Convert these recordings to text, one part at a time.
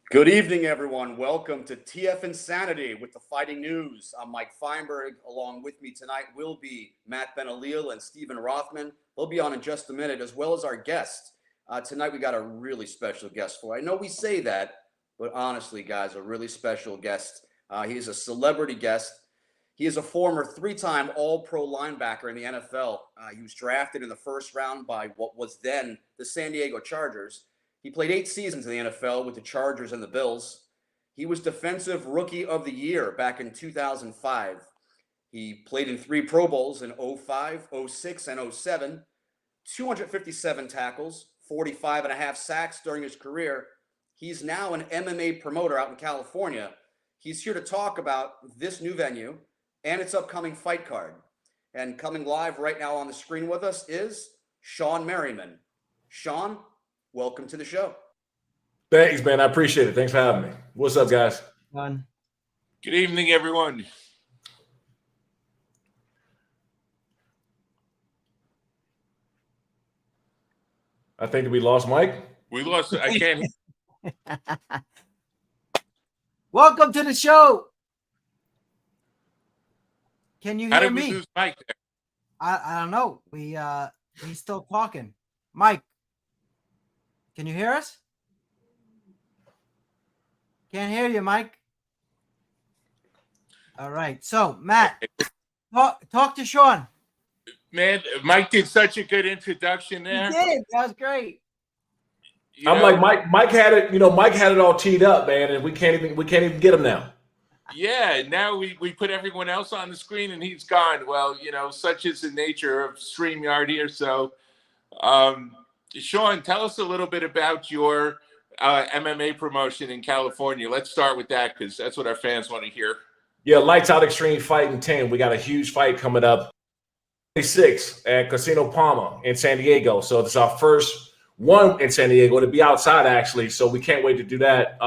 Good evening, everyone. Welcome to TF Insanity with the Fighting News. I'm Mike Feinberg. Along with me tonight will be Matt Benalil and Stephen Rothman. They'll be on in just a minute, as well as our guest. Tonight, we got a really special guest for. I know we say that, but honestly, guys, a really special guest. He's a celebrity guest. He is a former three-time All-Pro linebacker in the NFL. He was drafted in the first round by what was then the San Diego Chargers. He played 8 seasons in the NFL with the Chargers and the Bills. He was Defensive Rookie of the Year back in 2005. He played in 3 Pro Bowls in 05, 06, and 07, 257 tackles, 45 and a half sacks during his career. He's now an MMA promoter out in California. He's here to talk about this new venue and its upcoming fight card. And coming live right now on the screen with us is Shawne Merriman. Shawne, welcome to the show. Thanks, man. I appreciate it. Thanks for having me. What's up, guys? Good evening, everyone. I think we lost Mike. We lost. I can't. Welcome to the show. Can you hear me? How did we lose Mike there? I don't know. He's still talking. Mike, can you hear us? Can't hear you, Mike. All right. So, Matt, talk to Shawne. Man, Mike did such a good introduction there. He did. That was great. Like Mike had it. Mike had it all teed up, man, and we can't even get him now. Yeah. Now we put everyone else on the screen, and he's gone. Well, such is the nature of StreamYard here. So, Shawne, tell us a little bit about your MMA promotion in California. Let's start with that because that's what our fans want to hear. Yeah, Lights Out Extreme Fighting 10. We got a huge fight coming up 26 at Casino Palma in San Diego. So it's our first one in San Diego to be outside, actually. So we can't wait to do that.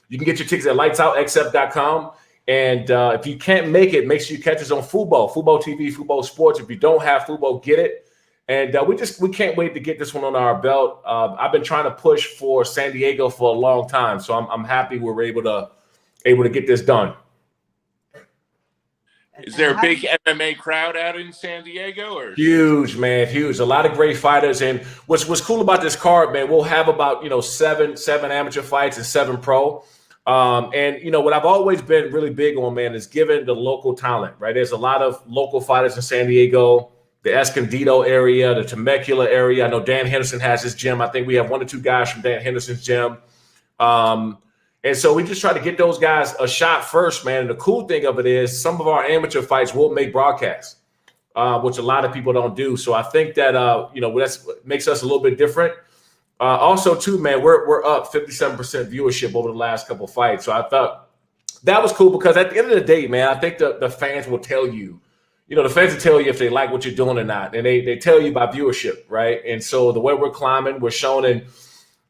You can get your tickets at lightsoutxf.com. And if you can't make it, make sure you catch us on Fubo TV, Fubo Sports. If you don't have Fubo, get it. And we can't wait to get this one on our belt. I've been trying to push for San Diego for a long time, so I'm happy we're able to get this done. Is there a big MMA crowd out in San Diego? Or huge, man, huge. A lot of great fighters. And what's cool about this card, man, we'll have about seven amateur fights and 7 pro. And what I've always been really big on, man, is giving the local talent. Right, there's a lot of local fighters in San Diego. The Escondido area, the Temecula area. I know Dan Henderson has his gym. I think we have 1 or 2 guys from Dan Henderson's gym. And so we just try to get those guys a shot first, man. And the cool thing of it is some of our amateur fights will make broadcasts, which a lot of people don't do. So I think that, that makes us a little bit different. Also, too, man, we're up 57% viewership over the last couple of fights. So I thought that was cool because at the end of the day, man, I think the fans will tell you. The fans will tell you if they like what you're doing or not. And they tell you by viewership, right? And so the way we're climbing, we're shown in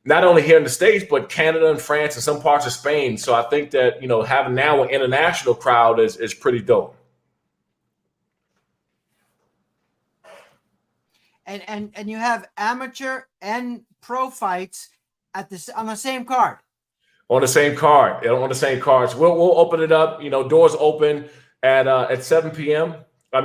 not only here in the States, but Canada and France and some parts of Spain. So I think that, having now an international crowd is pretty dope. And you have amateur and pro fights on the same card. On the same card. On the same cards. We'll open it up. Doors open at 7 p.m.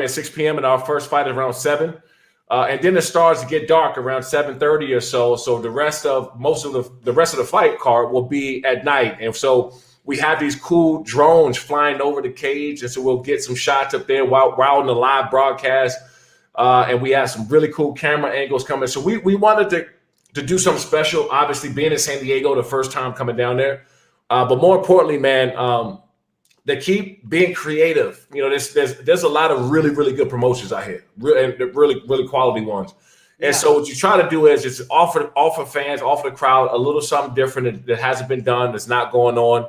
6 p.m. and our first fight is around 7. And then it starts to get dark around 7:30 or so. So the rest of the fight card will be at night. And so we have these cool drones flying over the cage. And so we'll get some shots up there while on the live broadcast. And we have some really cool camera angles coming. So we wanted to do something special, obviously being in San Diego the first time coming down there. But more importantly, man, they keep being creative. There's a lot of really, really good promotions out here, really, really quality ones. And so what you try to do is just offer fans, offer the crowd a little something different that hasn't been done, that's not going on.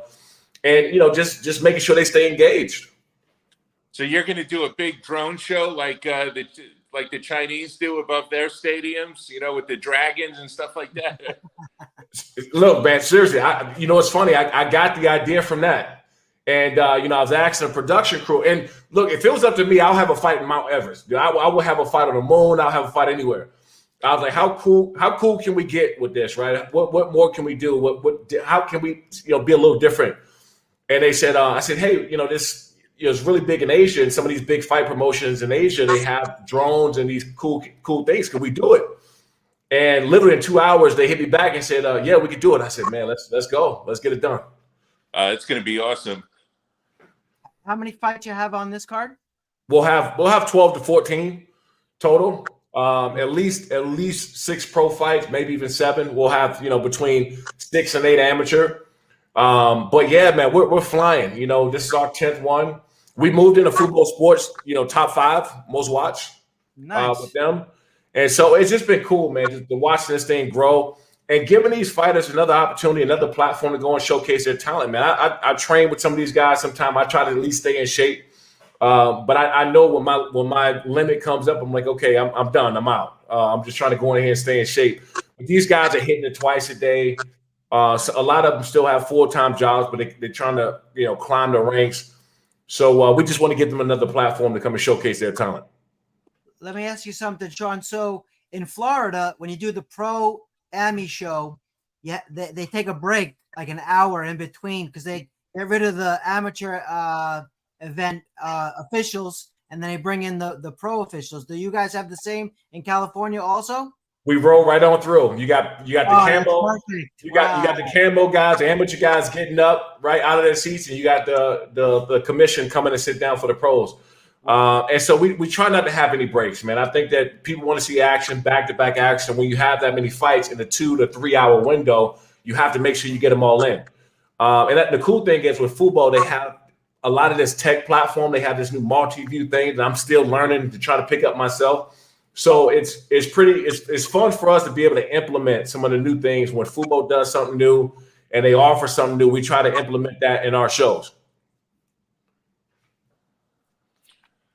And, just making sure they stay engaged. So you're going to do a big drone show like the Chinese do above their stadiums, with the dragons and stuff like that? Look, man, seriously, it's funny. I got the idea from that. And, I was asking the production crew. And, look, if it was up to me, I'll have a fight in Mount Everest. I will have a fight on the moon. I'll have a fight anywhere. I was like, how cool can we get with this, right? What more can we do? How can we, be a little different? And they said, I said, hey, this is really big in Asia, and some of these big fight promotions in Asia, they have drones and these cool things. Can we do it? And literally in 2 hours, they hit me back and said, yeah, we could do it. I said, man, let's go. Let's get it done. It's going to be awesome. How many fights you have on this card? We'll have 12 to 14 total. At least 6 pro fights, maybe even 7. We'll have, between 6 and 8 amateur. But yeah, man, we're flying. This is our 10th one. We moved into football sports, top 5 most watched with them. And so it's just been cool, man, just to watch this thing grow and giving these fighters another opportunity, another platform to go and showcase their talent, man. I train with some of these guys. Sometimes I try to at least stay in shape. But I know when my limit comes up, I'm like, okay, I'm done. I'm out. I'm just trying to go in here and stay in shape. But these guys are hitting it twice a day. So a lot of them still have full-time jobs, but they're trying to, climb the ranks. So we just want to give them another platform to come and showcase their talent. Let me ask you something, Shawne. So in Florida, when you do the pro Ami show, they take a break, like an hour in between, because they get rid of the amateur event officials, and then they bring in the pro officials. Do you guys have the same in California also? We roll right on through. You got the camo. You got the camo guys, the amateur guys getting up right out of their seats, and you got the commission coming to sit down for the pros. And so we try not to have any breaks, man. I think that people want to see action, back-to-back action. When you have that many fights in a 2 to 3 hour window, you have to make sure you get them all in. And the cool thing is with football, they have a lot of this tech platform. They have this new multi-view thing that I'm still learning to try to pick up myself. So it's fun for us to be able to implement some of the new things. When football does something new and they offer something new, we try to implement that in our shows.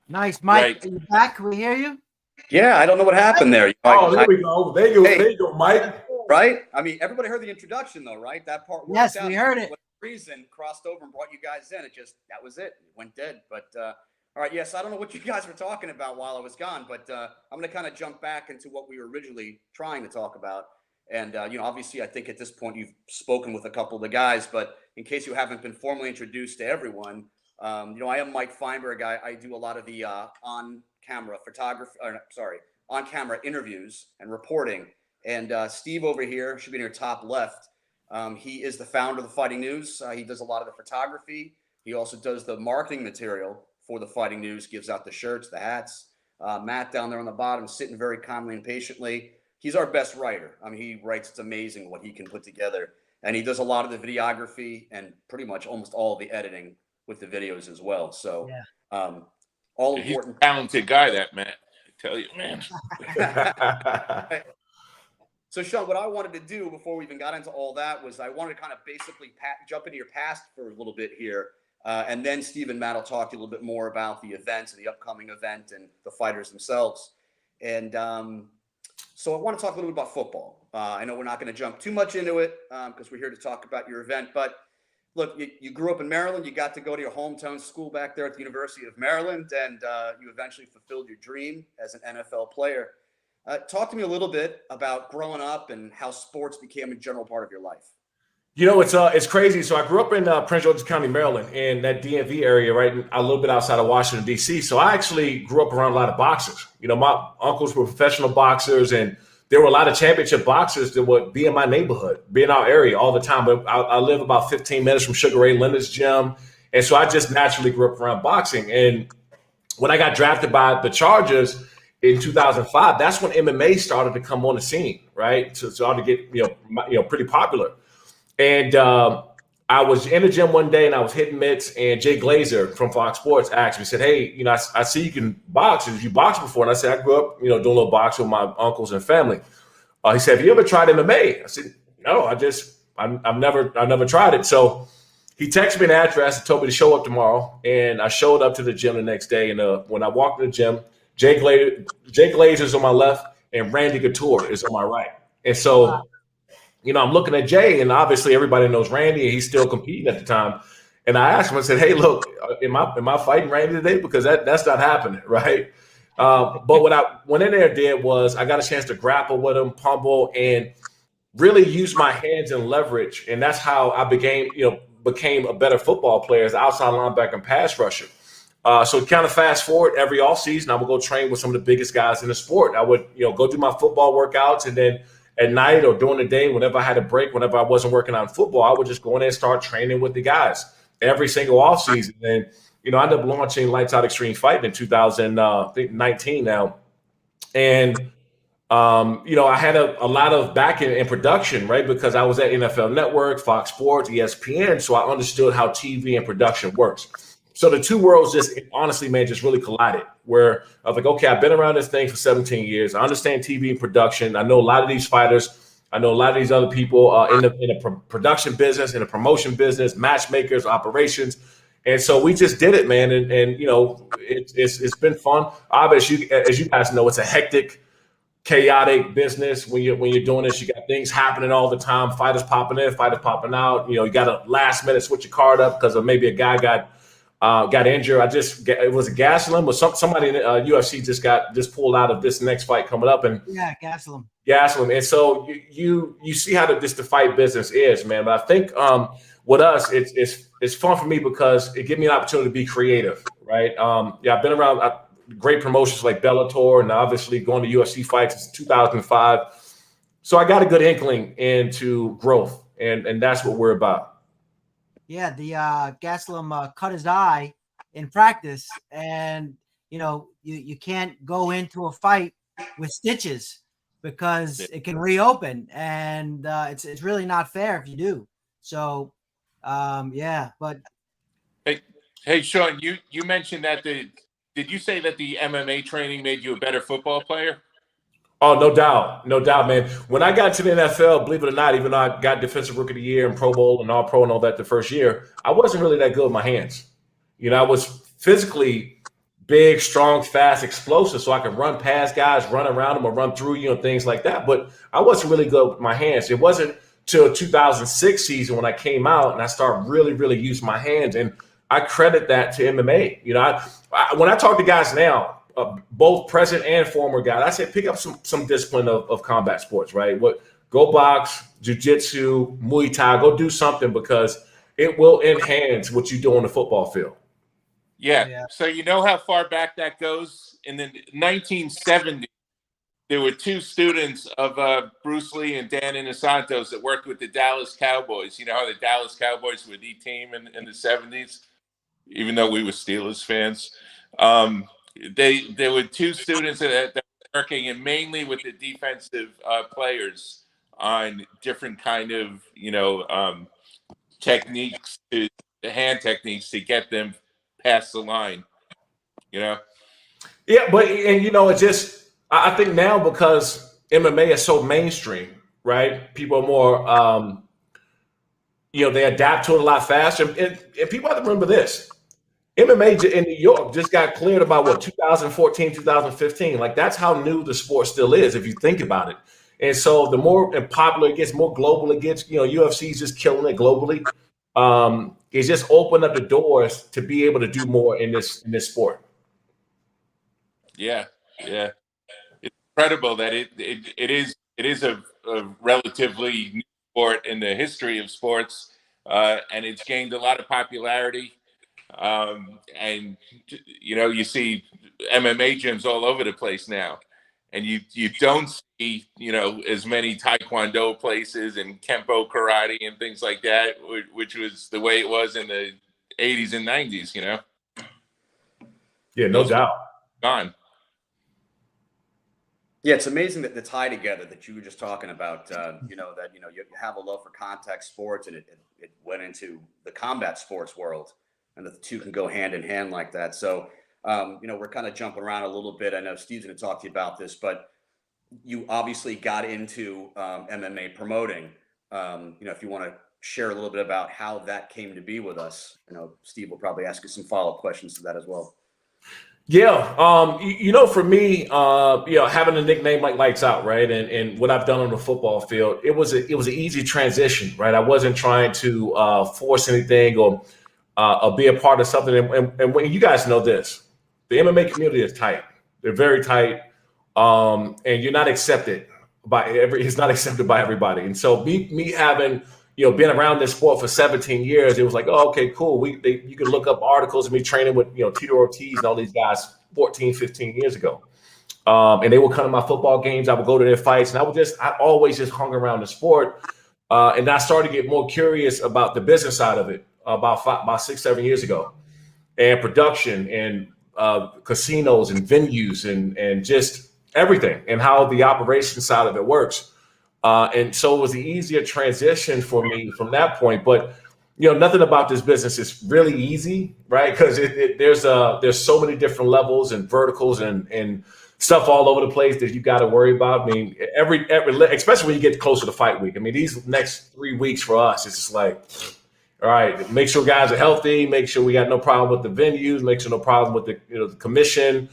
Nice. Mike, Right. Are you back? Can we hear you? Yeah, I don't know what happened there. There we go. There you go, Mike. Right? I mean, everybody heard the introduction, though, right? That part. Yes, we heard it. Reason crossed over and brought you guys in. That was it. It went dead. But all right, yes, I don't know what you guys were talking about while I was gone, but I'm going to kind of jump back into what we were originally trying to talk about. And obviously, I think at this point you've spoken with a couple of the guys, but in case you haven't been formally introduced to everyone, I am Mike Feinberg. I do a lot of the on-camera interviews and reporting. And Steve over here should be in your top left. He is the founder of the Fighting News. He does a lot of the photography. He also does the marketing material for the Fighting News, gives out the shirts, the hats. Matt down there on the bottom, sitting very calmly and patiently. He's our best writer. I mean, he writes. It's amazing what he can put together. And he does a lot of the videography and pretty much almost all the editing with the videos as well. So all He's important. a talented guy, that Matt. I tell you, man. So, Shawne, what I wanted to do before we even got into all that was I wanted to kind of basically jump into your past for a little bit here. And then Steve and Matt will talk to you a little bit more about the events and the upcoming event and the fighters themselves. And so I want to talk a little bit about football. I know we're not going to jump too much into it because we're here to talk about your event. But look, you grew up in Maryland. You got to go to your hometown school back there at the University of Maryland, and you eventually fulfilled your dream as an NFL player. Talk to me a little bit about growing up and how sports became a general part of your life. It's crazy. So I grew up in Prince George's County, Maryland, in that DMV area, right, a little bit outside of Washington, D.C. So I actually grew up around a lot of boxers. My uncles were professional boxers, and there were a lot of championship boxers that would be in my neighborhood, be in our area all the time. But I live about 15 minutes from Sugar Ray Leonard's gym, and so I just naturally grew up around boxing. And when I got drafted by the Chargers in 2005, that's when MMA started to come on the scene, right? So it started to get pretty popular. And I was in the gym one day and I was hitting mitts, and Jay Glazer from Fox Sports asked me, said, "Hey, I see you can box. Did you box before?" And I said, "I grew up, doing a little boxing with my uncles and family." He said, "Have you ever tried MMA?" I said, "No, I've never tried it." So he texted me an address and told me to show up tomorrow. And I showed up to the gym the next day. And when I walked in the gym, Jay Glazer's on my left and Randy Couture is on my right. And so, I'm looking at Jay, and obviously everybody knows Randy, and he's still competing at the time. And I asked him, I said, "Hey, look, am I fighting Randy today? Because that's not happening, right?" But what I went in there and did was I got a chance to grapple with him, pummel, and really use my hands and leverage. And that's how I became a better football player as an outside linebacker and pass rusher. So kind of fast forward every offseason, I would go train with some of the biggest guys in the sport. I would, go do my football workouts, and then at night or during the day, whenever I had a break, whenever I wasn't working on football, I would just go in there and start training with the guys every single offseason. And, I ended up launching Lights Out Extreme Fight in 2019 now. And, I had a lot of back in production, right? Because I was at NFL Network, Fox Sports, ESPN. So I understood how TV and production works. So the two worlds just honestly, man, just really collided, where I was like, okay, I've been around this thing for 17 years. I understand TV and production. I know a lot of these fighters. I know a lot of these other people in the production business, in the promotion business, matchmakers, operations. And so we just did it, man. And it's been fun. Obviously, as you guys know, it's a hectic, chaotic business when you're doing this. You got things happening all the time. Fighters popping in, fighters popping out. You got to last minute switch your card up because of maybe a guy got injured. It was a Gastelum, or somebody in UFC just pulled out of this next fight coming up, and Gastelum. And so you see how the fight business is, man. But I think with us, it's fun for me because it gives me an opportunity to be creative, right? I've been around great promotions like Bellator, and obviously going to UFC fights since 2005. So I got a good inkling into growth, and that's what we're about. Yeah, the Gastelum cut his eye in practice, and you can't go into a fight with stitches because it can reopen, and it's really not fair if you do. So, but hey, Shawne, you mentioned that did you say that the MMA training made you a better football player? Oh, no doubt, man. When I got to the NFL, believe it or not, even though I got Defensive Rookie of the Year and Pro Bowl and All Pro and all that the first year, I wasn't really that good with my hands. I was physically big, strong, fast, explosive, so I could run past guys, run around them, or run through and things like that. But I wasn't really good with my hands. It wasn't till 2006 season when I came out and I started really, really using my hands, and I credit that to MMA. When I talk to guys now, both present and former guys, I say pick up some discipline of combat sports, right? Go box, jiu-jitsu, Muay Thai, go do something because it will enhance what you do on the football field. Yeah. So you know how far back that goes? In the 1970s, there were two students of Bruce Lee and Dan Inosantos that worked with the Dallas Cowboys. You know how the Dallas Cowboys were the team in the 70s, even though we were Steelers fans. There were two students that were working, and mainly with the defensive players on different kind of techniques, hand techniques to get them past the line. Yeah, but it's just I think now because MMA is so mainstream, right? People are more they adapt to it a lot faster, and people have to remember this. MMA in New York just got cleared about 2014, 2015. Like that's how new the sport still is, if you think about it. And so the more popular it gets, more global it gets. UFC is just killing it globally. It's just opened up the doors to be able to do more in this sport. Yeah. It's incredible that it is a relatively new sport in the history of sports, and it's gained a lot of popularity. And you see MMA gyms all over the place now, and you don't see as many Taekwondo places and Kempo karate and things like that, which was the way it was in the 80s and 90s. Yeah, no doubt. Gone. Yeah, it's amazing that the tie together that you were just talking about. You have a love for contact sports, and it went into the combat sports world. And the two can go hand in hand like that. So, we're kind of jumping around a little bit. I know Steve's going to talk to you about this, but you obviously got into MMA promoting. If you want to share a little bit about how that came to be with us, Steve will probably ask you some follow-up questions to that as well. Yeah. For me, having a nickname like Lights Out, right? And what I've done on the football field, it was an easy transition, right? I wasn't trying to force anything or be a part of something. And when you guys know this, the MMA community is tight. They're very tight, and you're not accepted it's not accepted by everybody. And so me having been around this sport for 17 years, it was like, oh, okay, cool. You can look up articles of me training with Tito Ortiz and all these guys 14, 15 years ago. And they would come to my football games. I would go to their fights, and I always just hung around the sport. And I started to get more curious about the business side of it about 6, 7 years ago, and production and casinos and venues and just everything and how the operation side of it works. And so it was the easier transition for me from that point. But nothing about this business is really easy, right? Because there's so many different levels and verticals and stuff all over the place that you got to worry about. I mean, every especially when you get closer to fight week. I mean, these next 3 weeks for us, it's just like, all right, make sure guys are healthy, make sure we got no problem with the venues, make sure no problem with the commission.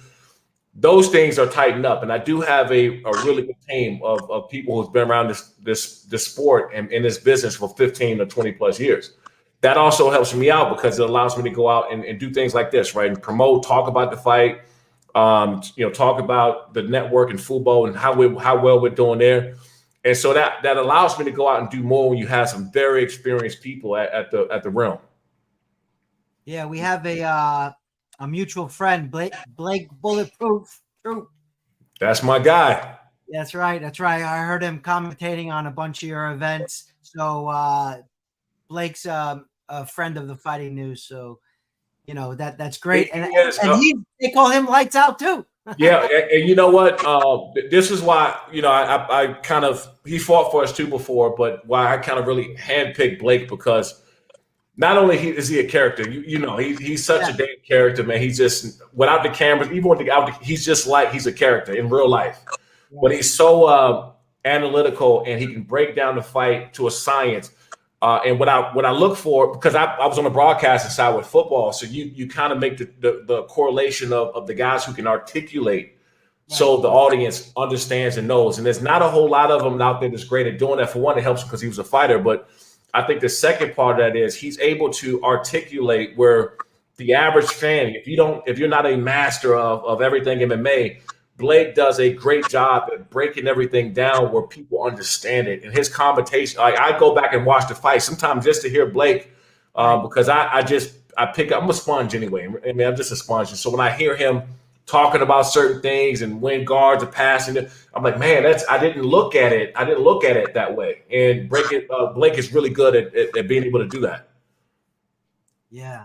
Those things are tightened up, and I do have a really good team of people who's been around this sport and in this business for 15 or 20 plus years. That also helps me out because it allows me to go out and do things like this, right? And promote, talk about the fight, talk about the network and football and how well we're doing there. And so that allows me to go out and do more when you have some very experienced people at the realm. Yeah, we have a mutual friend, Blake Bulletproof. True. That's my guy. That's right. I heard him commentating on a bunch of your events. So Blake's a friend of the Fighting News. So that's great. And they call him Lights Out too. Yeah, and you know what? This is why I kind of he fought for us too before, but why I kind of really handpicked Blake because not only is he a character, he's such a damn character, man. He's just without the cameras, even with he's just like he's a character in real life. Yeah. But he's so analytical and he can break down the fight to a science. And what I look for, because I was on the broadcasting side with football, so you kind of make the correlation of the guys who can articulate, so the audience understands and knows. And there's not a whole lot of them out there that's great at doing that. For one, it helps because he was a fighter, but I think the second part of that is he's able to articulate where the average fan, if you're not a master of everything MMA, Blake does a great job at breaking everything down where people understand it. And his commentation, I go back and watch the fight sometimes just to hear Blake because I pick up. I'm a sponge anyway. I mean, I'm just a sponge. And so when I hear him talking about certain things and when guards are passing it, I'm like, man, I didn't look at it. I didn't look at it that way. And Blake is really good at being able to do that. Yeah.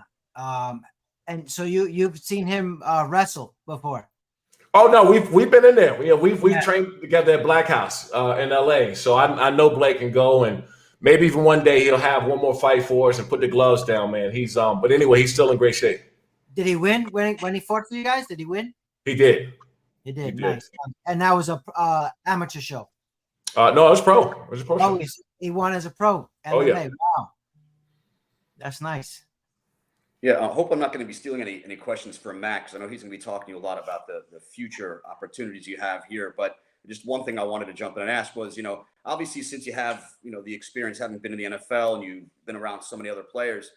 And so you've seen him wrestle before. Oh no, we've been in there. We've trained together at Black House in LA. So I know Blake can go, and maybe even one day he'll have one more fight for us and put the gloves down, man. But anyway, he's still in great shape. Did he win when he fought for you guys? Did he win? He did. He did. Nice. And that was a amateur show. No, it was pro. It was a pro show. He won as a pro. MMA. Oh yeah. Wow. That's nice. Yeah, I hope I'm not going to be stealing any questions from Matt, because I know he's going to be talking to you a lot about the future opportunities you have here. But just one thing I wanted to jump in and ask was, obviously since you have, the experience having been in the NFL and you've been around so many other players,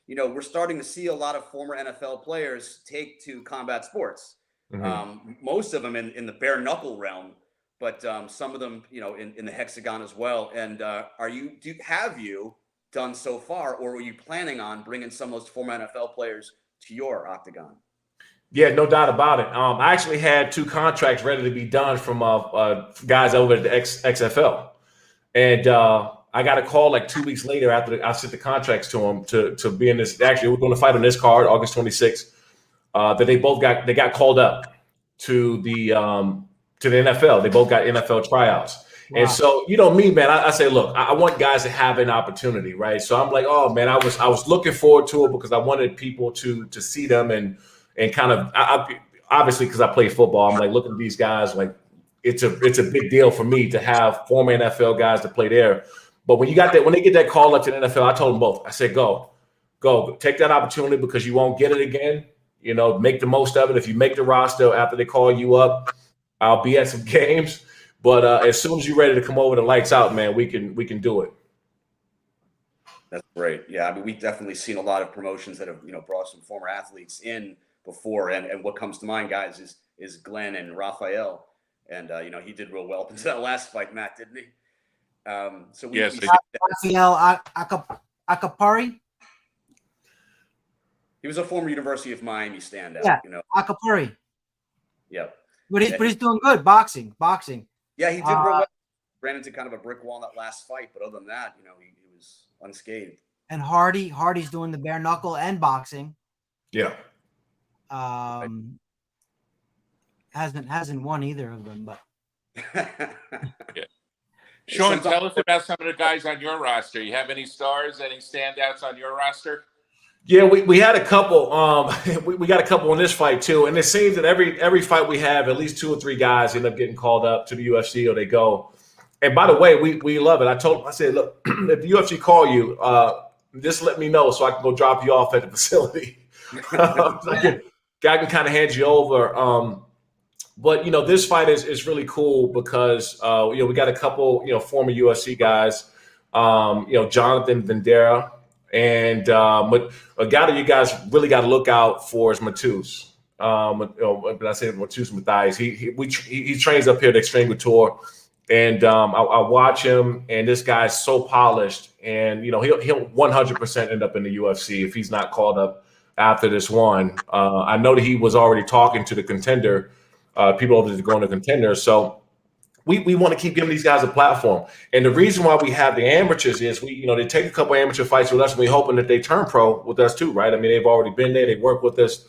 we're starting to see a lot of former NFL players take to combat sports. Mm-hmm. Most of them in the bare knuckle realm, but some of them, in the hexagon as well. And have you done so far, or were you planning on bringing some of those former NFL players to your octagon? Yeah, no doubt about it. I actually had 2 contracts ready to be done from guys over at the XFL, and I got a call like 2 weeks later after I sent the contracts to them to be in this. Actually, we're going to fight on this card, August 26th. That they got called up to the NFL. They both got NFL tryouts. Wow. And so, me, man, I say, look, I want guys to have an opportunity, right? So I'm like, oh man, I was looking forward to it because I wanted people to see them and kind of obviously because I play football, I'm like looking at these guys like it's a big deal for me to have former NFL guys to play there. But when they get that call up to the NFL, I told them both. I said, go take that opportunity because you won't get it again. Make the most of it. If you make the roster after they call you up, I'll be at some games. But as soon as you're ready to come over to Lights Out, man, we can do it. That's great. Yeah, I mean, we've definitely seen a lot of promotions that have, brought some former athletes in before. And what comes to mind, guys, is is Glenn and Raphael, and he did real well up into that last fight, Matt, didn't he? So we Yes, Raphael Akapari. He was a former University of Miami standout. Yeah, Akapari. Yep. But he's doing good boxing. Yeah, he did real well. Ran into kind of a brick wall in that last fight, but other than that, he was unscathed. And Hardy's doing the bare knuckle and boxing. Yeah. Hasn't won either of them, but yeah. Shawne, tell us about some of the guys on your roster. You have any stars, any standouts on your roster? Yeah, we had a couple. We got a couple in this fight too, and it seems that every fight we have, at least 2 or 3 guys end up getting called up to the UFC or they go. And by the way, we love it. I said, look, if the UFC call you, just let me know so I can go drop you off at the facility. Guy can kind of hand you over. But this fight is really cool because we got a couple former UFC guys. Jonathan Vendera. And a guy that you guys really got to look out for is Matus. But I say Matus Mathias. He trains up here at Extreme Couture, and I watch him. And this guy's so polished, and he'll 100% end up in the UFC if he's not called up after this one. I know that he was already talking to the contender, people over to go into contender. So we want to keep giving these guys a platform. And the reason why we have the amateurs is they take a couple amateur fights with us, and we're hoping that they turn pro with us too, right? I mean, they've already been there, they work with us.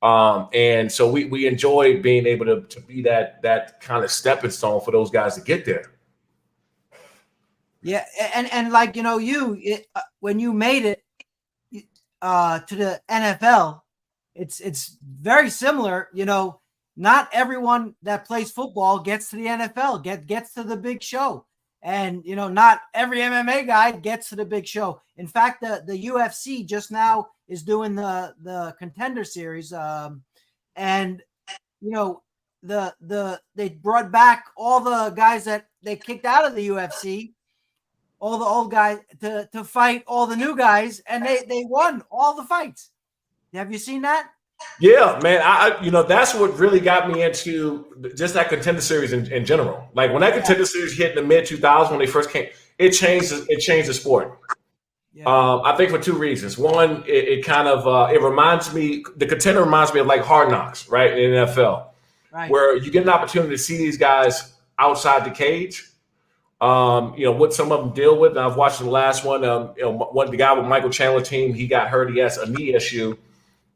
And so we enjoy being able to be that kind of stepping stone for those guys to get there. Yeah, and like when you made it to the NFL, it's very similar, Not everyone that plays football gets to the NFL, gets to the big show. And, not every MMA guy gets to the big show. In fact, the UFC just now is doing the Contender Series. And, they brought back all the guys that they kicked out of the UFC, all the old guys to fight all the new guys. And they won all the fights. Have you seen that? Yeah, man. I that's what really got me into just that Contender Series in general. Like when that Contender Series hit in the mid 2000s when they first came, it changed the sport. Yeah. I think for 2 reasons. One, it kind of it reminds me, the Contender reminds me of like Hard Knocks, right, in the NFL, right, where you get an opportunity to see these guys outside the cage. What some of them deal with. And I've watched the last one. The guy with Michael Chandler's team, he got hurt. He has a knee issue.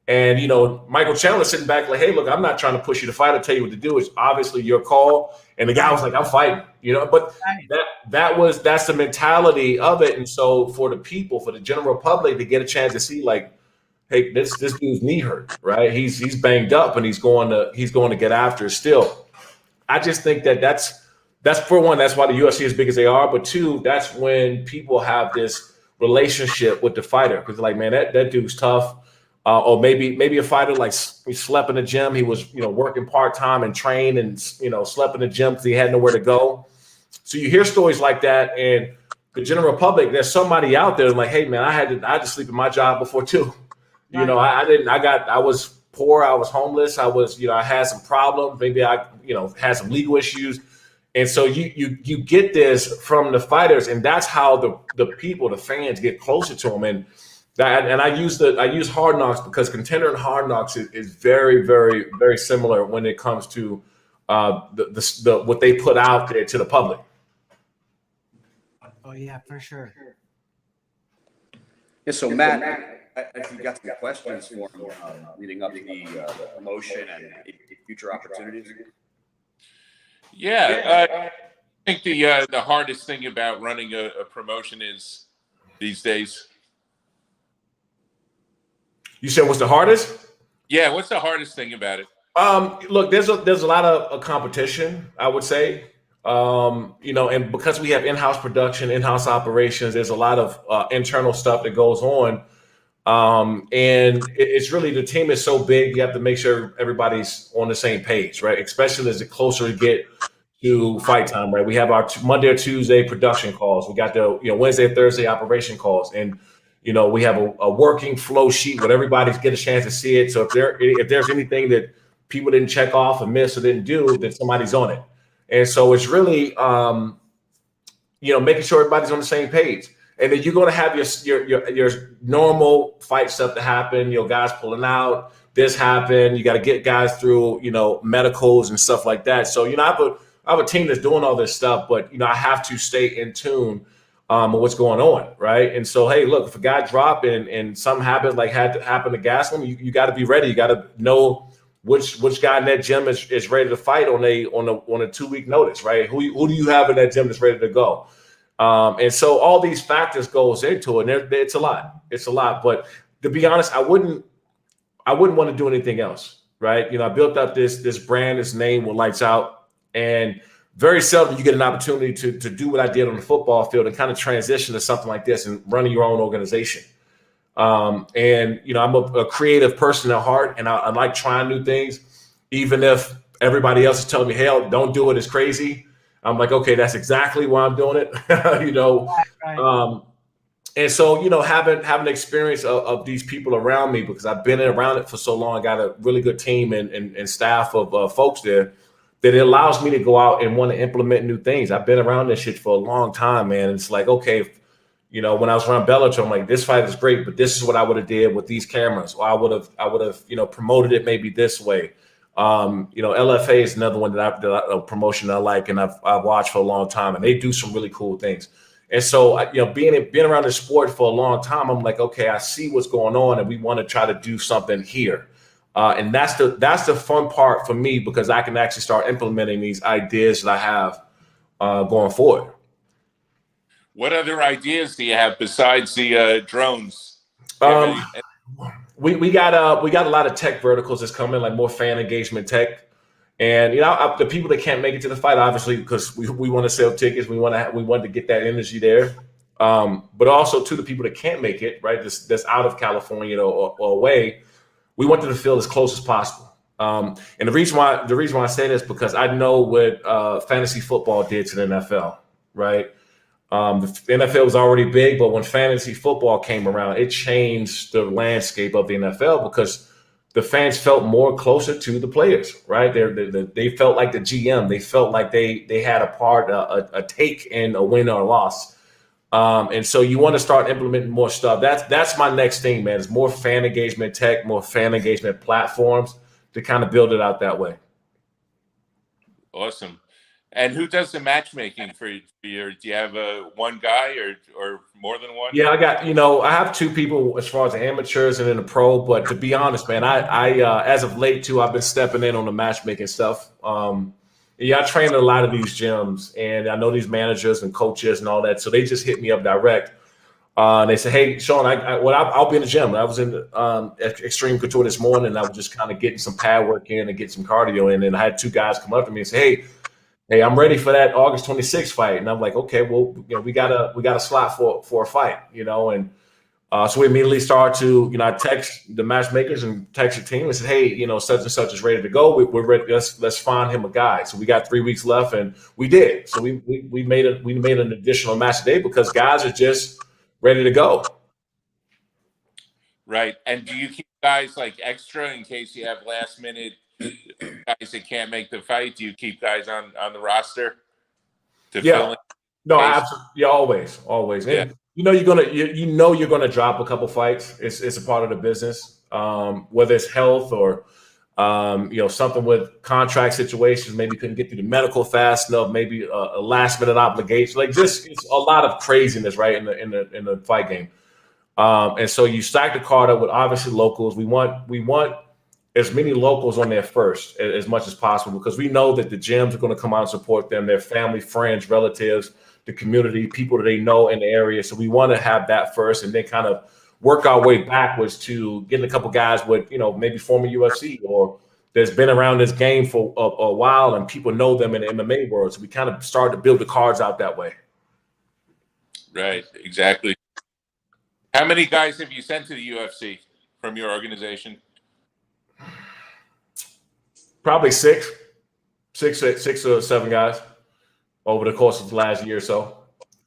And, Michael Chandler sitting back like, hey, look, I'm not trying to push you to fight. I'll tell you what to do. It's obviously your call. And the guy was like, I'm fighting, but that's the mentality of it. And so for the people, for the general public to get a chance to see like, hey, this dude's knee hurt, right? He's banged up and he's going to get after it still. I just think that's for one, that's why the UFC is as big as they are. But 2, that's when people have this relationship with the fighter. Because like, man, that dude's tough. Or maybe a fighter like he slept in the gym. He was, working part-time and trained and, slept in the gym because he had nowhere to go. So you hear stories like that. And the general public, there's somebody out there like, hey, man, I had to sleep in my job before too. Right. I was poor. I was homeless. I was, I had some problems. Maybe I, had some legal issues. And so you get this from the fighters. And that's how the people, the fans get closer to them. And I use Hard Knocks because Contender and Hard Knocks is very, very, very similar when it comes to the what they put out there to the public. Oh yeah, for sure. Yeah. So Matt, I think you got some questions for him leading up to the promotion and future opportunities. Yeah, I think the hardest thing about running a promotion is these days. You said what's the hardest? Yeah, what's the hardest thing about it? Look, there's a lot of competition, I would say. And because we have in-house production, in-house operations, there's a lot of internal stuff that goes on. And it's really, the team is so big, you have to make sure everybody's on the same page, right? Especially as the closer you get to fight time, right? We have our Monday or Tuesday production calls. We got the Wednesday, Thursday operation calls, and we have a working flow sheet where everybody get a chance to see it. So if there's anything that people didn't check off or miss or didn't do, then somebody's on it. And so it's really, making sure everybody's on the same page. And then you're going to have your normal fight stuff to happen. Guys pulling out. This happened. You got to get guys through, medicals and stuff like that. So, I have a team that's doing all this stuff, but I have to stay in tune with what's going on, right? And so, hey, look, if a guy drop and something happens like had to happen to Gaslam, you got to be ready. You got to know which guy in that gym is ready to fight on a 2-week notice, right? Who do you have in that gym that's ready to go? And so all these factors goes into it, and it's a lot. It's a lot. But to be honest, I wouldn't want to do anything else, right? I built up this brand, this name with Lights Out, and very seldom you get an opportunity to do what I did on the football field and kind of transition to something like this and running your own organization. And I'm a creative person at heart, and I like trying new things, even if everybody else is telling me, "Hell, don't do it. It's crazy." I'm like, okay, that's exactly why I'm doing it. Right. And so, having experience of these people around me, because I've been around it for so long, I got a really good team and staff of folks there, that it allows me to go out and want to implement new things. I've been around this shit for a long time, man. It's like, okay, when I was around Bellator, I'm like, this fight is great, but this is what I would have did with these cameras, or I would have promoted it maybe this way. LFA is another one a promotion that I like, and I've watched for a long time, and they do some really cool things. And so, being around the sport for a long time, I'm like, okay, I see what's going on, and we want to try to do something here. And that's the fun part for me, because I can actually start implementing these ideas that I have going forward. What other ideas do you have besides the drones? We got a lot of tech verticals that's coming, like more fan engagement tech, and the people that can't make it to the fight, obviously, because we want to sell tickets, we want to get that energy there, but also to the people that can't make it, right? That's out of California or away, we want them to feel as close as possible. And the reason why I say this, because I know what fantasy football did to the NFL, right? The NFL was already big, but when fantasy football came around, it changed the landscape of the NFL, because the fans felt more closer to the players, right? They felt like the GM. They felt like they had a take in a win or a loss. And so you want to start implementing more stuff. That's my next thing, man. It's more fan engagement tech, more fan engagement platforms to kind of build it out that way. Awesome. And who does the matchmaking for you? Do you have one guy or more than one? Yeah, I have two people as far as the amateurs and then the pro. But to be honest, man, I as of late too, I've been stepping in on the matchmaking stuff. I train at a lot of these gyms, and I know these managers and coaches and all that. So they just hit me up direct. And they said, "Hey, Shawne, I'll be in the gym." I was in Extreme Couture this morning, and I was just kind of getting some pad work in and getting some cardio in. And I had two guys come up to me and say, Hey, I'm ready for that August 26th fight. And I'm like, okay, well, we got a slot for a fight, and so we immediately start to, I text the matchmakers and text the team and said, hey, such and such is ready to go. We're ready. Let's find him a guy. So we got 3 weeks left, and we did. So we made an additional match today because guys are just ready to go. Right. And do you keep guys like extra in case you have last minute guys that can't make the fight? Do you keep guys on the roster to fill in? No, absolutely. Yeah, always. Yeah. And you're gonna drop a couple fights. It's a part of the business. Whether it's health or something with contract situations, maybe couldn't get through the medical fast enough, maybe a last minute obligation. Like this, it's a lot of craziness, right, in the fight game. And so you stack the card up with obviously locals. We want as many locals on there first as much as possible, because we know that the gyms are going to come out and support them, their family, friends, relatives, the community, people that they know in the area. So we want to have that first, and then kind of work our way backwards to getting a couple guys with, maybe former UFC or that's been around this game for a while and people know them in the MMA world. So we kind of start to build the cards out that way. Right, exactly. How many guys have you sent to the UFC from your organization? Probably six or seven guys over the course of the last year or so.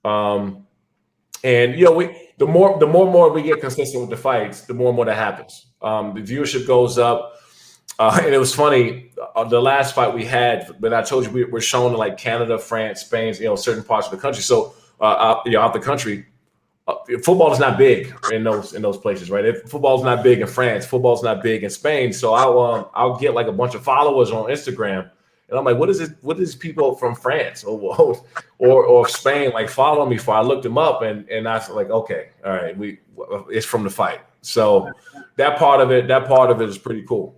And the more we get consistent with the fights, the more that happens. The viewership goes up. And it was funny. The last fight we had, but I told you we were shown to like Canada, France, Spain, certain parts of the country. So out the country, football is not big in those places, right? Football's not big in France, football's not big in Spain. So I'll get like a bunch of followers on Instagram, and I'm like, what is it? What is people from France or Spain like following me for? I looked them up, and I was like, okay, all right, it's from the fight. So that part of it is pretty cool.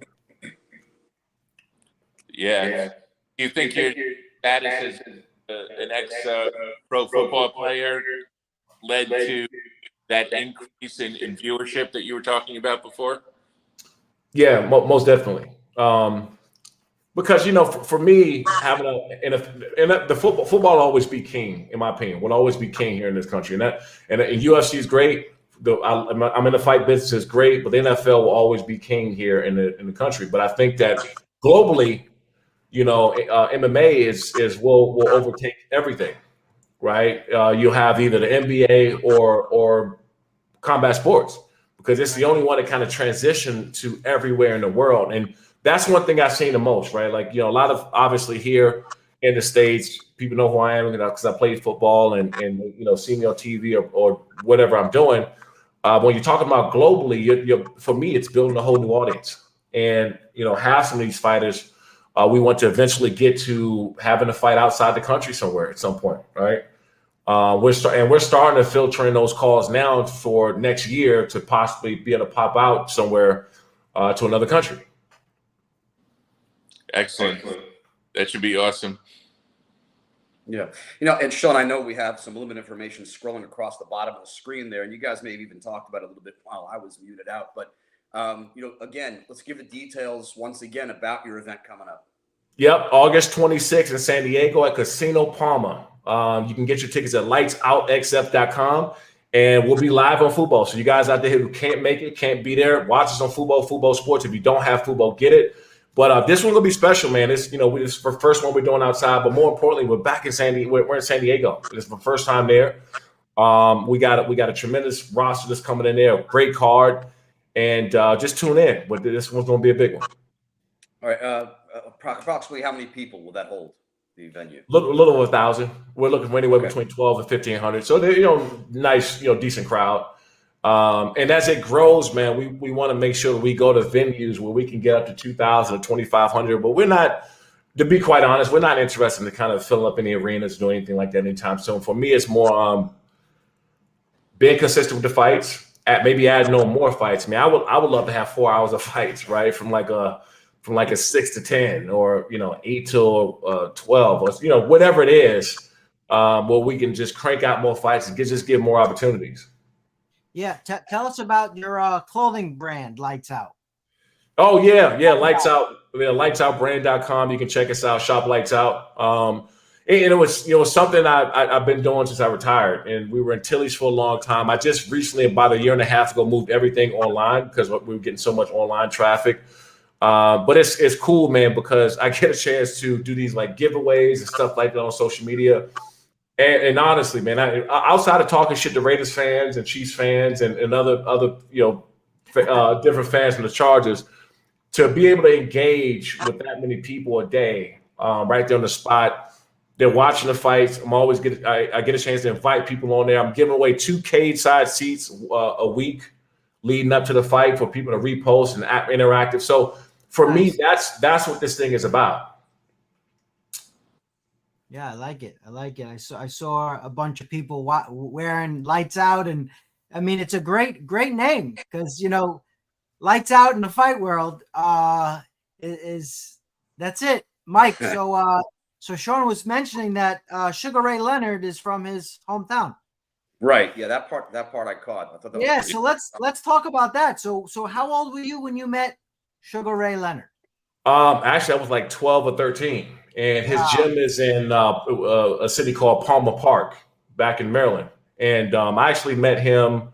Yeah. Do you think your status as an ex-pro football player led to that increase in viewership that you were talking about before? Yeah, most definitely. Because for me, having the football will always be king, in my opinion. Will always be king here in this country, and UFC is great. I'm in the fight business is great, but the NFL will always be king here in the country. But I think that globally, MMA will overtake everything, right? You'll have either the NBA or combat sports, because it's the only one that kind of transitioned to everywhere in the world. And that's one thing I've seen the most, right? Like, a lot of, obviously here in the States, people know who I am because I played football and see me on TV or whatever I'm doing. When you're talking about globally, for me, it's building a whole new audience. And, have some of these fighters, we want to eventually get to having a fight outside the country somewhere at some point, right? We're starting to filter in those calls now for next year to possibly be able to pop out somewhere to another country. Excellent. That should be awesome. Yeah. And Shawne, I know we have some limited information scrolling across the bottom of the screen there, and you guys may have even talked about it a little bit while I was muted out. But, again, let's give the details once again about your event coming up. Yep, August 26th in San Diego at Casino Palma. You can get your tickets at lightsoutxf.com, and we'll be live on football. So you guys out there who can't make it, can't be there, watch us on football sports. If you don't have football, get it. But this one's gonna be special, man. This is the first one we're doing outside, but more importantly, we're back in San Diego. We're in San Diego. It's the first time there. We got a tremendous roster that's coming in there, a great card, and just tune in. But this one's gonna be a big one. All right. Approximately how many people will that hold, the venue? A little over 1,000. We're looking for anywhere between 12 and 1,500. So they're nice, decent crowd. And as it grows, man, we want to make sure that we go to venues where we can get up to 2,000 or 2,500. But we're not, to be quite honest, we're not interested in kind of filling up any arenas or doing anything like that anytime soon. For me, it's more being consistent with the fights. Maybe adding on more fights. I mean, I would love to have 4 hours of fights, right? From like a 6 to 10 or 8 to 12 or whatever it is, where we can just crank out more fights and just give more opportunities. Yeah, tell us about your clothing brand, Lights Out. Oh yeah, Lights Out. Lightsoutbrand.com. You can check us out. Shop Lights Out. And it was something I've been doing since I retired, and we were in Tilly's for a long time. I just recently, about a year and a half ago, moved everything online because we were getting so much online traffic. But it's cool, man, because I get a chance to do these like giveaways and stuff like that on social media. And honestly, man, outside of talking shit to Raiders fans and Chiefs fans and other different fans from the Chargers, to be able to engage with that many people a day, right there on the spot, they're watching the fights. I get a chance to invite people on there. I'm giving away 2 cage side seats a week leading up to the fight for people to repost and interactive. So for me, that's what this thing is about. Yeah, I like it. I saw a bunch of people wearing Lights Out, and I mean, it's a great name because Lights Out in the fight world is that's it, Mike. So Shawne was mentioning that Sugar Ray Leonard is from his hometown. Right. Yeah, that part I caught. I thought that so let's talk about that. So how old were you when you met Sugar Ray Leonard? Actually, I was like 12 or 13. And his gym is in a city called Palmer Park back in Maryland. And I actually met him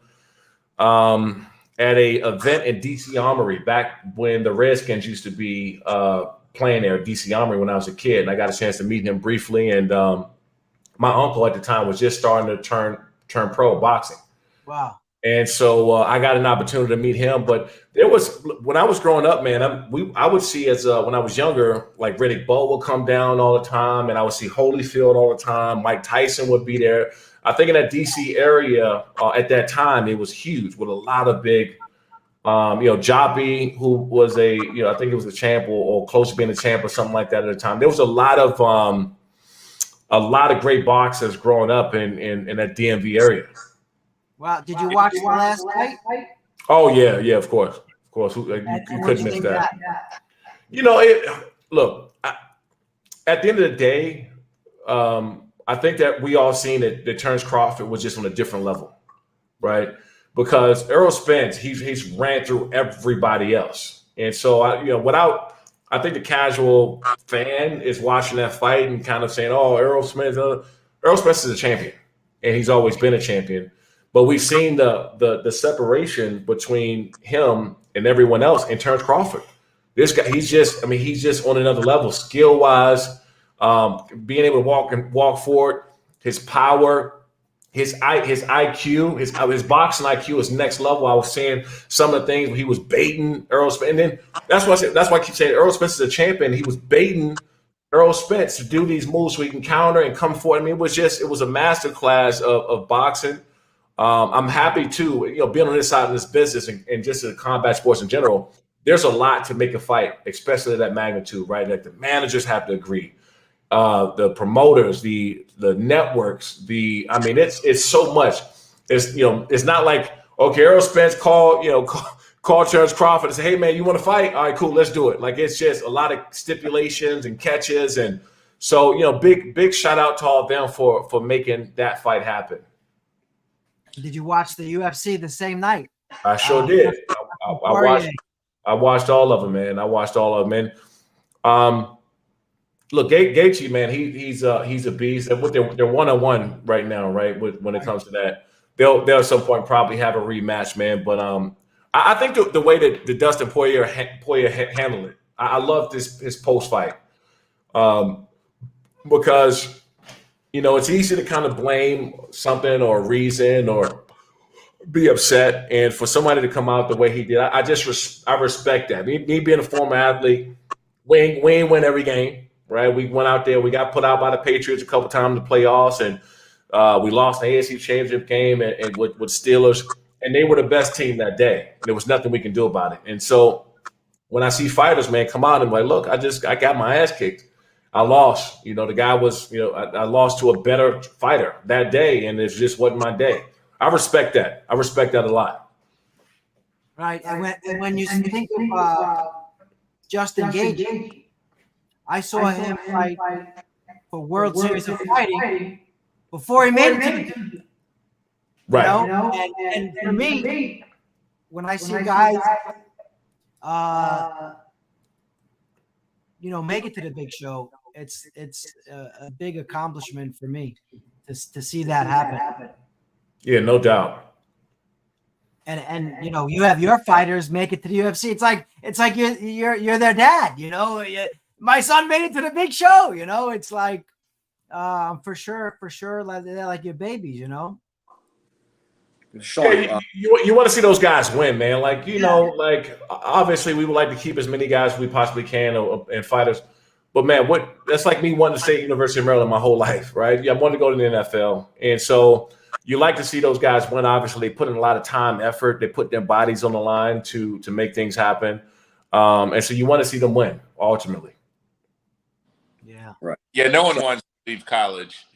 at a event in DC Armory back when the Redskins used to be playing there at DC Armory when I was a kid. And I got a chance to meet him briefly. And my uncle at the time was just starting to turn pro boxing. Wow. And so I got an opportunity to meet him. But there was, when I was growing up, man, I would see as when I was younger, like Riddick Bowe would come down all the time, and I would see Holyfield all the time. Mike Tyson would be there. I think in that DC area at that time, it was huge with a lot of big, Joppy, who was I think it was the champ or close to being the champ or something like that at the time. There was a lot of great boxers growing up in that DMV area. Wow. Did you watch the last fight? Oh yeah, of course. You couldn't miss that. Look, at the end of the day, I think that we all seen that Terrence Crawford was just on a different level, right? Because Errol Spence, he's ran through everybody else, and so I think the casual fan is watching that fight and kind of saying, "Oh, Errol Spence is a champion, and he's always been a champion." But we've seen the separation between him and everyone else in Terrence Crawford. This guy, he's just on another level, skill wise, being able to walk forward, his power, his IQ, his boxing IQ is next level. I was saying some of the things he was baiting Errol Spence, and then that's why I keep saying Errol Spence is a champion. He was baiting Errol Spence to do these moves so he can counter and come forward. I mean, it was a masterclass of boxing. I'm happy to, being on this side of this business and just in combat sports in general, there's a lot to make a fight, especially at that magnitude, right? Like the managers have to agree, the promoters, the networks, it's so much. It's not like, okay, Errol Spence call Terrence Crawford and say, hey man, you want to fight? All right, cool, let's do it. Like, it's just a lot of stipulations and catches. And so, big shout out to all of them for making that fight happen. Did you watch the UFC the same night? I sure did. I watched all of them, man. Look, Gaethje, man, he's a beast. They're 1-on-1 right now, right? When it comes to that, they'll at some point probably have a rematch, man. But I think the way that Dustin Poirier handled it, I love his post fight, because it's easy to kind of blame something or a reason or be upset, and for somebody to come out the way he did, I respect that. Me being a former athlete, we ain't win every game, right? We went out there, we got put out by the Patriots a couple times in the playoffs, and we lost the AFC Championship game and with Steelers, and they were the best team that day. There was nothing we can do about it. And so when I see fighters, man, come out and be like, look, I got my ass kicked. I lost. The guy was, I lost to a better fighter that day, and it just wasn't my day. I respect that. I respect that a lot. Right. And when you think of Justin Gaethje, I saw him fight for World Series of Fighting before he made it to the right. And for me, when I see guys make it to the big show, it's a big accomplishment for me to see that happen. Yeah, no doubt. And you have your fighters make it to the UFC. It's like you're their dad. My son made it to the big show. It's like for sure, like they're like your babies. Shawne, you want to see those guys win, man. Like, like obviously we would like to keep as many guys as we possibly can and fighters. But man, that's like me wanting to stay at University of Maryland my whole life, right? I wanted to go to the NFL. And so you like to see those guys win. Obviously, they put in a lot of time, effort. They put their bodies on the line to make things happen. And so you want to see them win ultimately. Yeah. Right. Yeah, no one wants to leave college,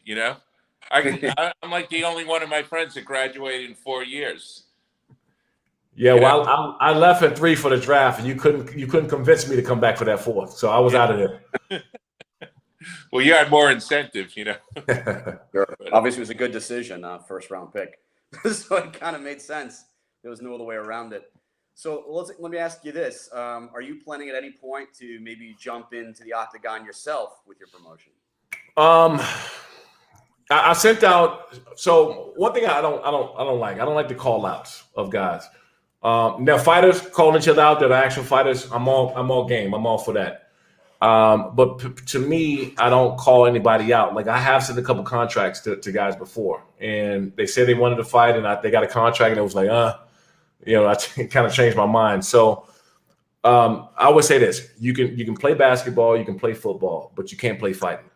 I'm like the only one of my friends that graduated in 4 years. Yeah, well, I left at 3 for the draft, and you couldn't convince me to come back for that 4th, so I was out of there. Well, you had more incentive, Sure. Obviously, it was a good decision, first round pick, so it kind of made sense. There was no other way around it. So let me ask you this: are you planning at any point to maybe jump into the octagon yourself with your promotion? I sent out. So one thing I don't like the call outs of guys. Now fighters calling each other out that are actual fighters. I'm all game. I'm all for that. But to me, I don't call anybody out. Like I have sent a couple contracts to guys before, and they said they wanted to fight, and they got a contract, and it was like, I kind of changed my mind. So I would say this: you can play basketball, you can play football, but you can't play fighting.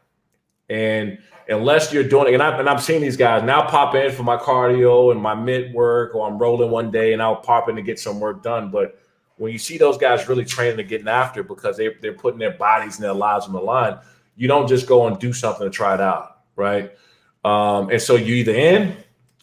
And unless you're doing it, and I'm seeing these guys now pop in for my cardio and my mid work, or I'm rolling one day and I'll pop in to get some work done, but when you see those guys really training and getting after it because they're putting their bodies and their lives on the line, you don't just go and do something to try it out, right? And so you either in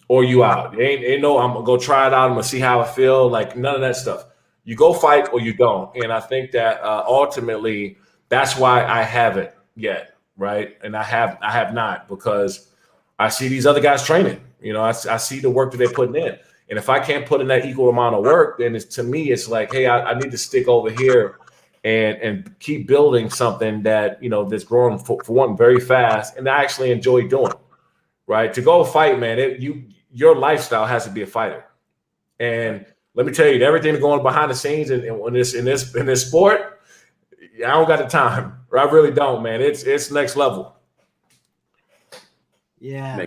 or you out. Ain't no, I'm gonna go try it out. I'm gonna see how I feel. Like none of that stuff. You go fight or you don't. And I think that ultimately that's why I haven't yet, right? And I have not because I see these other guys training. I see the work that they're putting in. And if I can't put in that equal amount of work, then to me, it's like, hey, I need to stick over here and keep building something that, that's growing for one very fast and I actually enjoy doing, right? To go fight, man, your lifestyle has to be a fighter. And let me tell you, everything going behind the scenes in this sport, I don't got the time. I really don't, man. It's next level. Yeah.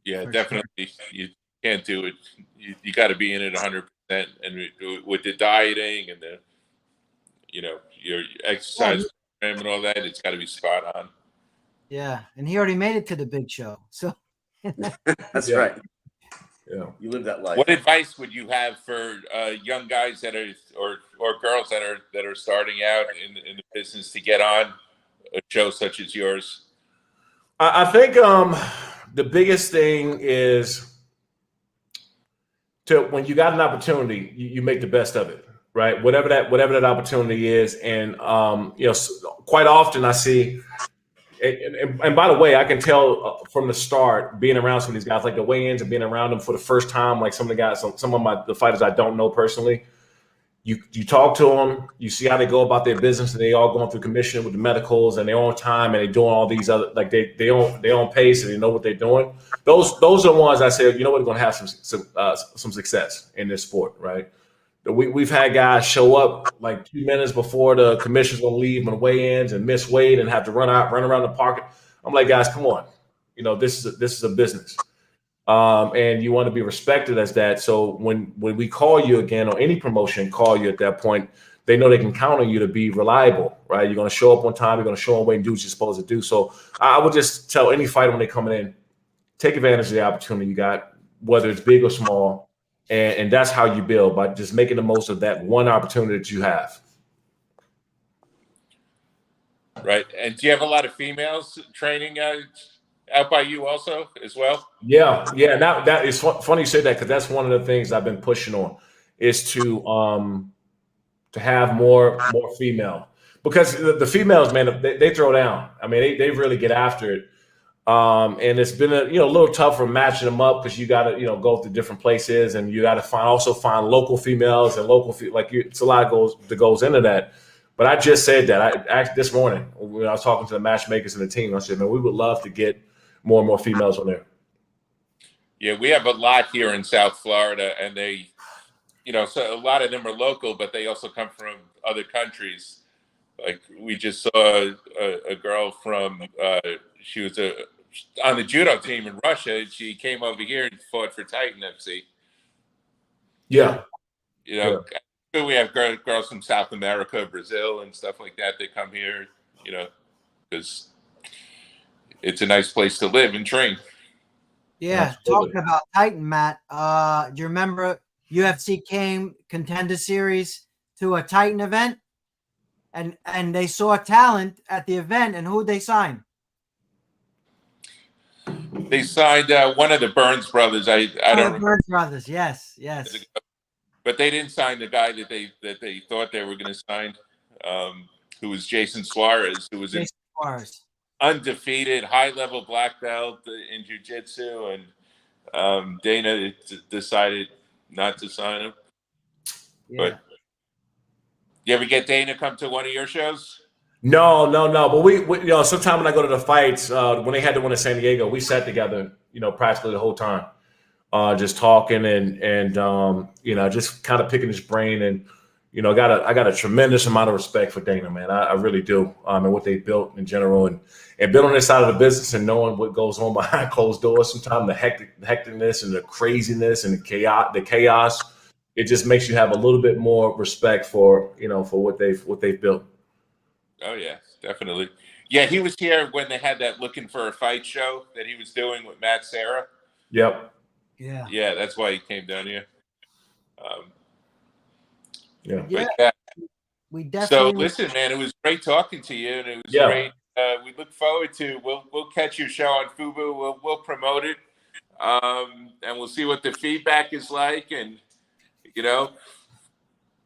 Yeah, definitely. Sure. You can't do it. You got to be in it 100%. And with the dieting and the, your exercise program and all that, it's got to be spot on. Yeah, and he already made it to the big show. So that's right. Yeah, you live that life. What advice would you have for young guys that are or girls that are starting out in the business to get on a show such as yours? I think the biggest thing is when you got an opportunity, you make the best of it, right? Whatever that opportunity is, and quite often I see. And by the way, I can tell from the start, being around some of these guys, like the weigh-ins and being around them for the first time, like some of the guys, some of the fighters I don't know personally, you talk to them, you see how they go about their business, and they all going through commission with the medicals, and they're on time, and they're doing all these other, like they on pace, and they know what they're doing. Those are the ones I said, you know what, they're going to have some success in this sport, right? We've had guys show up like 2 minutes before the commission's gonna leave and weigh-ins and miss weight and have to run around the park. I'm like, guys, come on, this is a business, and you want to be respected as that. So when we call you again, or any promotion call you at that point, they know they can count on you to be reliable, right? You're gonna show up on time. You're gonna show up and do what you're supposed to do. So I would just tell any fighter when they're coming in, take advantage of the opportunity you got, whether it's big or small. And that's how you build, by just making the most of that one opportunity that you have. Right. And do you have a lot of females training out by you also as well? Yeah. Now that is funny you say that, because that's one of the things I've been pushing on is to have more female, because the females, man, they throw down. I mean, they really get after it. And it's been a little tougher matching them up because you got to go to different places, and you got to find local females and it's a lot that goes into that. But I just said that I this morning when I was talking to the matchmakers and the team, I said, man, we would love to get more and more females on there. Yeah, we have a lot here in South Florida, and they, so a lot of them are local, but they also come from other countries. Like we just saw a girl from she was on the judo team in Russia. She came over here and fought for Titan FC. Yeah. We have girls from South America, Brazil, and stuff like that. They come here, because it's a nice place to live and train. Yeah. Absolutely. Talking about Titan, Matt, do you remember UFC came Contender Series to a Titan event? And they saw talent at the event, and who'd they sign? They signed one of the Burns brothers. I don't remember. Burns brothers, yes. But they didn't sign the guy that they thought they were going to sign, who was Jason Suarez, who was undefeated, high-level black belt in jiu-jitsu, and Dana decided not to sign him. Yeah. But you ever get Dana come to one of your shows? No. But we sometime when I go to the fights, when they had the one in San Diego, we sat together, practically the whole time, just talking and just kind of picking his brain. And I got a tremendous amount of respect for Dana, man. I really do, and what they built in general, and building this side of the business and knowing what goes on behind closed doors. Sometimes the hecticness and the craziness and the chaos, it just makes you have a little bit more respect for what they've built. Oh yeah, definitely. Yeah, he was here when they had that Looking for a Fight show that he was doing with Matt Serra. Yep. Yeah. Yeah, that's why he came down here. Yeah. Yeah. Yeah. We So definitely. listen, man, it was great talking to you, and it was Yeah. great. We look forward to we'll catch your show on Fubu. We'll promote it, and we'll see what the feedback is like, and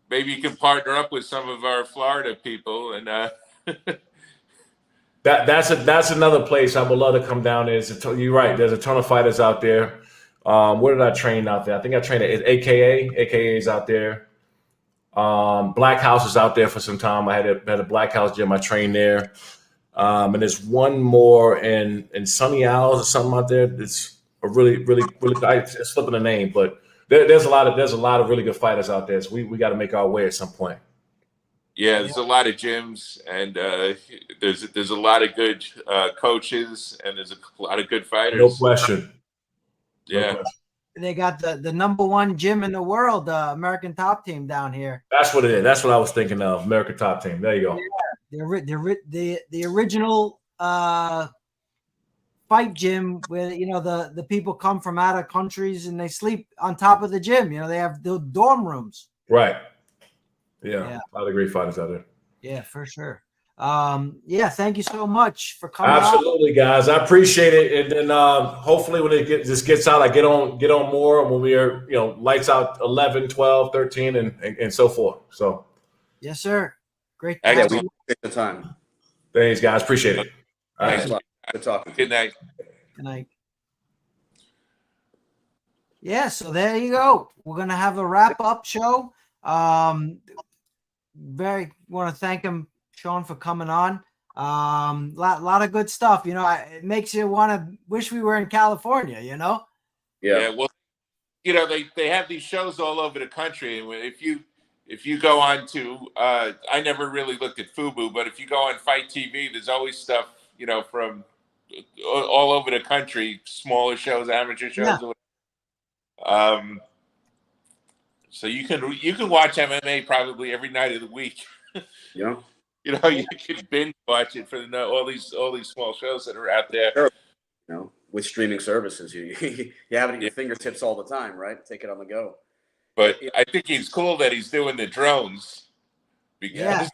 maybe you can partner up with some of our Florida people, and That's another place I would love to come down. You're right. There's a ton of fighters out there. Where did I train out there? I think I trained at AKA. AKA is out there. Black House is out there for some time. I had a Black House gym. I trained there. And there's one more in Sunny Isles or something out there. It's a really, really, really. It's slipping the name, but there's a lot of really good fighters out there. So we got to make our way at some point. yeah, there's a lot of gyms, and there's a lot of good coaches, and there's a lot of good fighters. No question. Yeah. No question. They got the #1 gym in the world, American Top Team down here. That's what it is. That's what I was thinking of. American Top Team. There you go. Yeah, the original fight gym where the people come from out of countries and they sleep on top of the gym. They have the dorm rooms. Right. Yeah. A lot of great fighters out there. Yeah, for sure. Thank you so much for coming. Absolutely, guys. I appreciate it. And then hopefully when this gets out, I get on more when we are, lights out 11, 12, 13 and so forth. So yes, sir. Great. Yeah, we take the time. Thanks, guys. Appreciate it. All right. Good talking. Good night. Good night. Yeah, so there you go. We're gonna have a wrap-up show. Very want to thank him, Shawne, for coming on. Lot of good stuff. It makes you want to wish we were in California. Yeah. Well, they have these shows all over the country, and if you go on to I never really looked at Fubu, but if you go on Fight TV, there's always stuff from all over the country, smaller shows, amateur shows. Yeah. So you can watch MMA probably every night of the week. Yeah. You can binge watch it for all these small shows that are out there. Sure. With streaming services, you have it at your fingertips all the time, right? Take it on the go. But I think it's cool that he's doing the drones. Because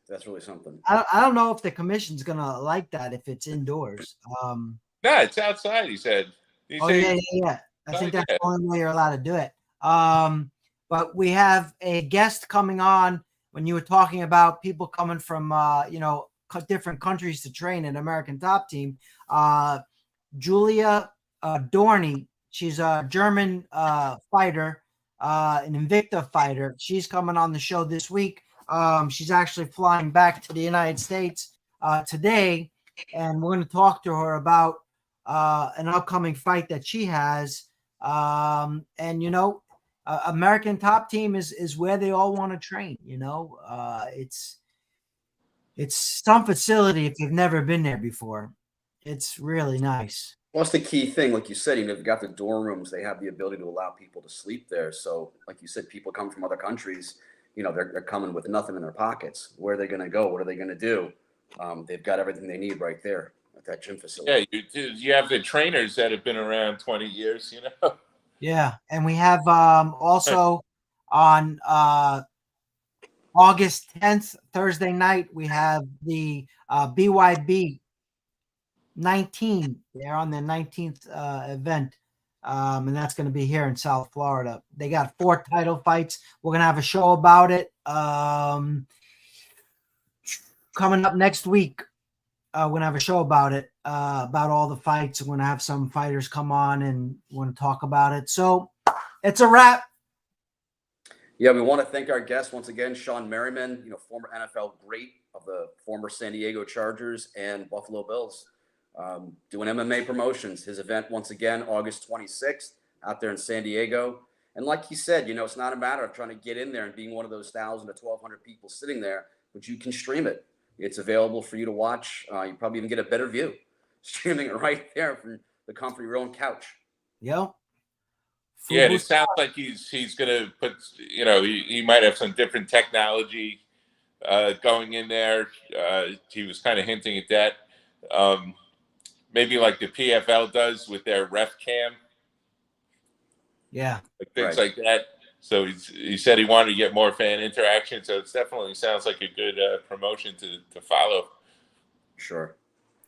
that's really something. I don't know if the commission's gonna like that if it's indoors. No, it's outside. He said. Yeah. I think that's the only way you're allowed to do it. But we have a guest coming on when you were talking about people coming from different countries to train an American Top Team. Julia Dorney, she's a German fighter, an Invicta fighter. She's coming on the show this week. She's actually flying back to the United States today, and we're going to talk to her about an upcoming fight that she has. American Top Team is where they all want to train. It's some facility if you've never been there before. It's really nice. Well, that's the key thing. Like you said, they've got the dorm rooms. They have the ability to allow people to sleep there. So, like you said, people come from other countries. They're coming with nothing in their pockets. Where are they going to go? What are they going to do? They've got everything they need right there at that gym facility. Yeah, you have the trainers that have been around 20 years. Yeah, and we have also on August 10th, Thursday night, we have the BYB 19. They're on their 19th event, and that's going to be here in South Florida. They got 4 title fights. We're going to have a show about it coming up next week. We're going to have a show about it, about all the fights. We're going to have some fighters come on and we're going to talk about it. So it's a wrap. Yeah, we want to thank our guest once again, Shawne Merriman, former NFL great of the former San Diego Chargers and Buffalo Bills, doing MMA promotions. His event, once again, August 26th, out there in San Diego. And like he said, you know, it's not a matter of trying to get in there and being one of those 1,000 to 1,200 people sitting there, but you can stream it. It's available for you to watch. You probably even get a better view streaming it right there from the comfort of your own couch. Yep. Yeah, and it sounds like he's gonna put, you know, he might have some different technology going in there. He was kind of hinting at that. Maybe like the PFL does with their ref cam. Yeah. Like things like that. So he said he wanted to get more fan interaction. So it definitely sounds like a good promotion to follow. Sure.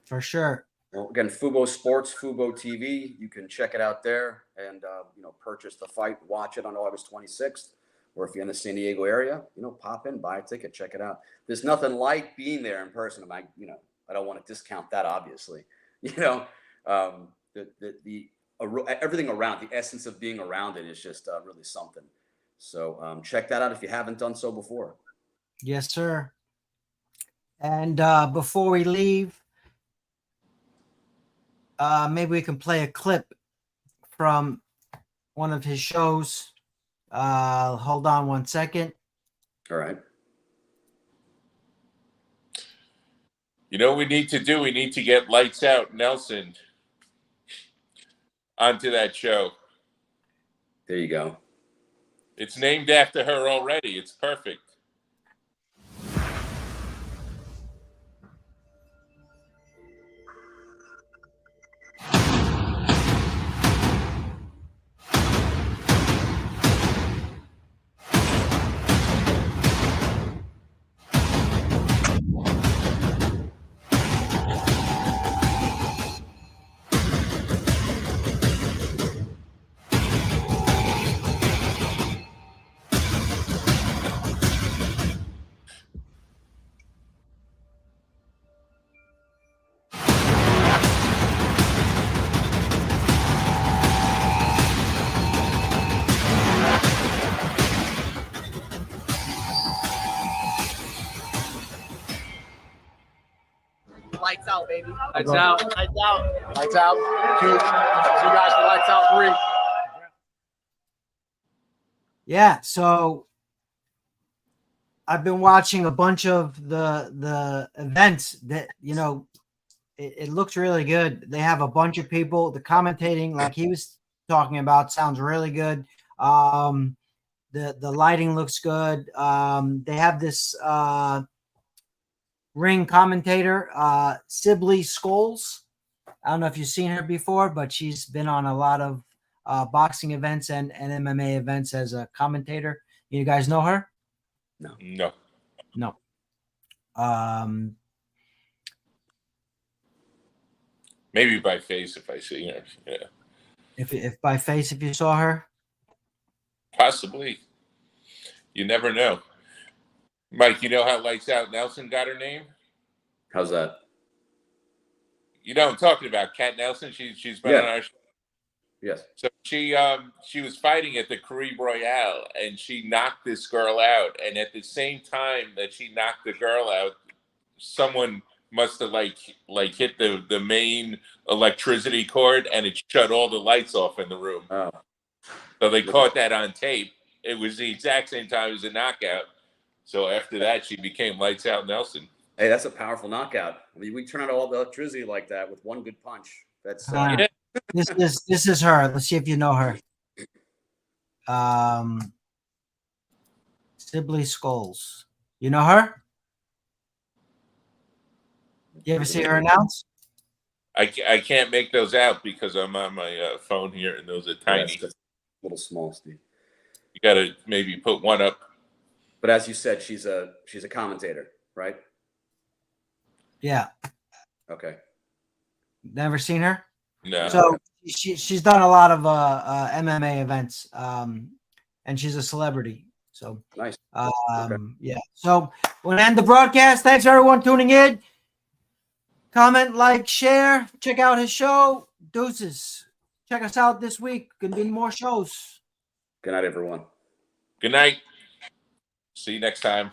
For sure. Well, again, Fubo Sports, Fubo TV. You can check it out there and, you know, purchase the fight, watch it on August 26th. Or if you're in the San Diego area, you know, pop in, buy a ticket, check it out. There's nothing like being there in person. You know, I don't want to discount that, obviously. You know, everything around, the essence of being around it is just really something. So check that out if you haven't done so before. Yes, sir. And before we leave, maybe we can play a clip from one of his shows. Hold on one second. All right. You know what we need to do? We need to get Lights Out Nelson onto that show. There you go. It's named after her already. It's perfect. Lights out, baby. Lights out. Lights out. Lights out. See you guys for Lights Out 3. Yeah, so I've been watching a bunch of the events that, you know, it looks really good. They have a bunch of people. The commentating, like he was talking about, sounds really good. The lighting looks good. They have this ring commentator, Sibley Scholes. I don't know if you've seen her before, but she's been on a lot of boxing events and MMA events as a commentator. You guys know her? No. Maybe by face if I see her. Yeah. If by face, if you saw her? Possibly. You never know. Mike, you know how Lights Out Nelson got her name? How's that? You know what I'm talking about, Kat Nelson. She's been on our show. Yes. So she was fighting at the Caribe Royale, and she knocked this girl out. And at the same time that she knocked the girl out, someone must have like hit the main electricity cord, and it shut all the lights off in the room. Oh. So they caught that on tape. It was the exact same time as the knockout. So after that, she became Lights Out Nelson. Hey, that's a powerful knockout. I mean, we turn out all the electricity like that with one good punch. That's Yeah. This is her. Let's see if you know her. Sibley Scholes. You know her? You ever see her announce? I can't make those out because I'm on my phone here, and those are tiny. that's a little small, Steve. You got to maybe put one up. But as you said, she's a commentator, right? Yeah. Okay. Never seen her? No. So she's done a lot of MMA events, and she's a celebrity. So Nice. Yeah. So we'll end the broadcast. Thanks everyone tuning in. Comment, like, share. Check out his show. Deuces. Check us out this week. Gonna do more shows. Good night, everyone. Good night. See you next time.